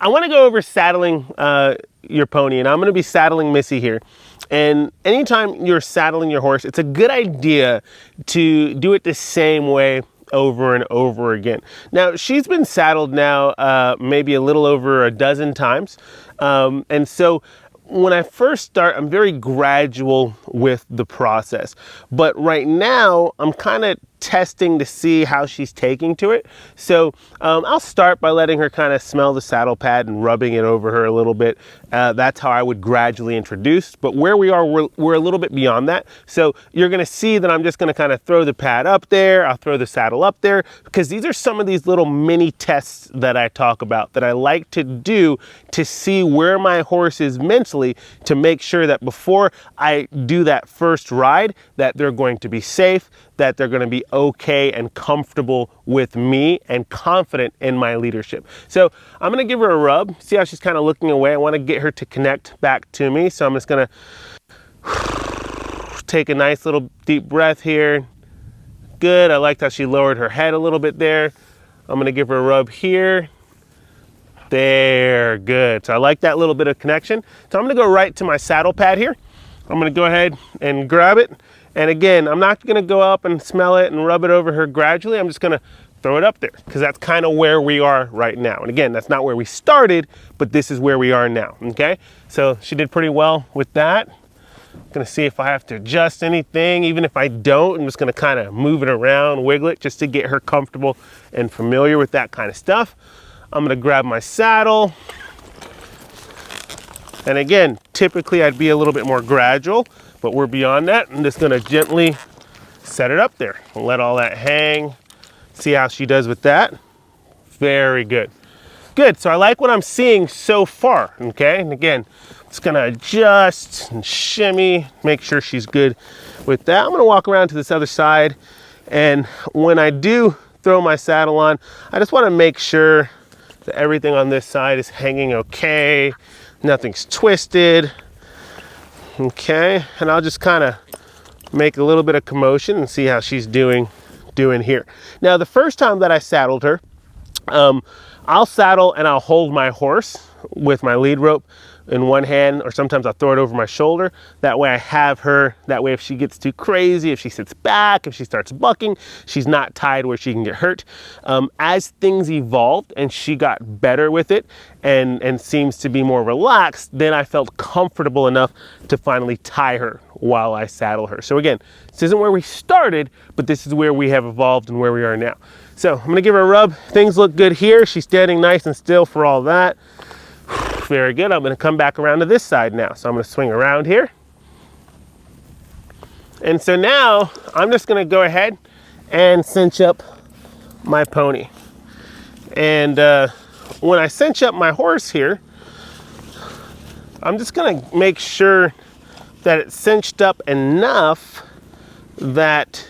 I want to go over saddling your pony, and I'm going to be saddling Missy here. And anytime you're saddling your horse, it's a good idea to do it the same way over and over again. Now, she's been saddled now maybe a little over a dozen times. And so when I first start, I'm very gradual with the process. But right now, I'm kind of testing to see how she's taking to it. So I'll start by letting her kind of smell the saddle pad and rubbing it over her a little bit. That's how I would gradually introduce. But where we are, we're a little bit beyond that. So you're going to see that I'm just going to kind of throw the pad up there. I'll throw the saddle up there, because these are some of these little mini tests that I talk about that I like to do to see where my horse is mentally, to make sure that before I do that first ride, that they're going to be safe, that they're going to be okay and comfortable with me and confident in my leadership. So I'm going to give her a rub, see how she's kind of looking away. I want to get her to connect back to me. So I'm just going to take a nice little deep breath here. Good. I liked how she lowered her head a little bit there. I'm going to give her a rub here. There, good. So I like that little bit of connection. So I'm going to go right to my saddle pad here. I'm going to go ahead and grab it. And again, I'm not going to go up and smell it and rub it over her gradually. I'm just going to throw it up there, because that's kind of where we are right now. And again, that's not where we started, but this is where we are now. Okay, so she did pretty well with that. I'm going to see if I have to adjust anything. Even if I don't, I'm just going to kind of move it around, wiggle it, just to get her comfortable and familiar with that kind of stuff. I'm going to grab my saddle. And again, typically I'd be a little bit more gradual, but we're beyond that. I'm just going to gently set it up there and let all that hang. See how she does with that. Very good. Good. So I like what I'm seeing so far. Okay. And again, just going to adjust and shimmy, make sure she's good with that. I'm going to walk around to this other side. And when I do throw my saddle on, I just want to make sure that everything on this side is hanging okay. Nothing's twisted. Okay, and I'll just kind of make a little bit of commotion and see how she's doing here. Now, the first time that I saddled her, I'll saddle and I'll hold my horse with my lead rope in one hand, or sometimes I'll throw it over my shoulder. That way I have her, that way if she gets too crazy, if she sits back, if she starts bucking, she's not tied where she can get hurt. As things evolved and she got better with it and seems to be more relaxed, then I felt comfortable enough to finally tie her while I saddle her. So again, this isn't where we started, but this is where we have evolved and where we are now. So I'm gonna give her a rub. Things look good here. She's standing nice and still for all that. Very good. I'm going to come back around to this side now. So I'm going to swing around here. And so now I'm just going to go ahead and cinch up my pony. And when I cinch up my horse here, I'm just going to make sure that it's cinched up enough that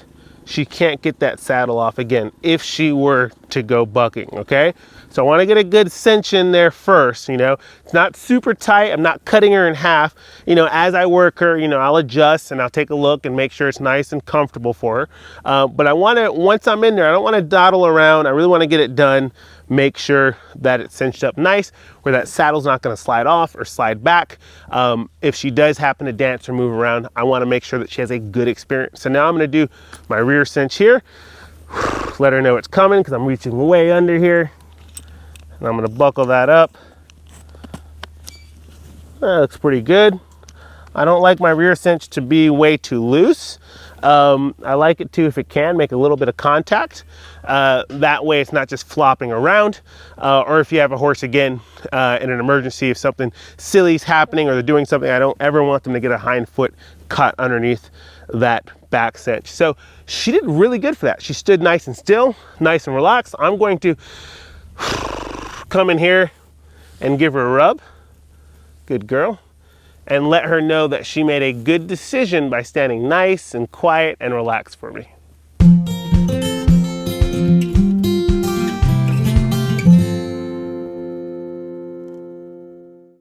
she can't get that saddle off again if she were to go bucking, okay? So I want to get a good cinch in there first, you know. It's not super tight. I'm not cutting her in half. You know, as I work her, you know, I'll adjust and I'll take a look and make sure it's nice and comfortable for her. But I want to, once I'm in there, I don't want to dawdle around. I really want to get it done. Make sure that it's cinched up nice, where that saddle's not going to slide off or slide back. If she does happen to dance or move around, I want to make sure that she has a good experience. So now I'm going to do my rear cinch here. Let her know it's coming, because I'm reaching way under here. And I'm going to buckle that up. That looks pretty good. I don't like my rear cinch to be way too loose. I like it to, if it can, make a little bit of contact. That way it's not just flopping around. Or if you have a horse, again, in an emergency, if something silly is happening or they're doing something, I don't ever want them to get a hind foot caught underneath that back cinch. So she did really good for that. She stood nice and still, nice and relaxed. I'm going to come in here and give her a rub. Good girl. And let her know that she made a good decision by standing nice and quiet and relaxed for me.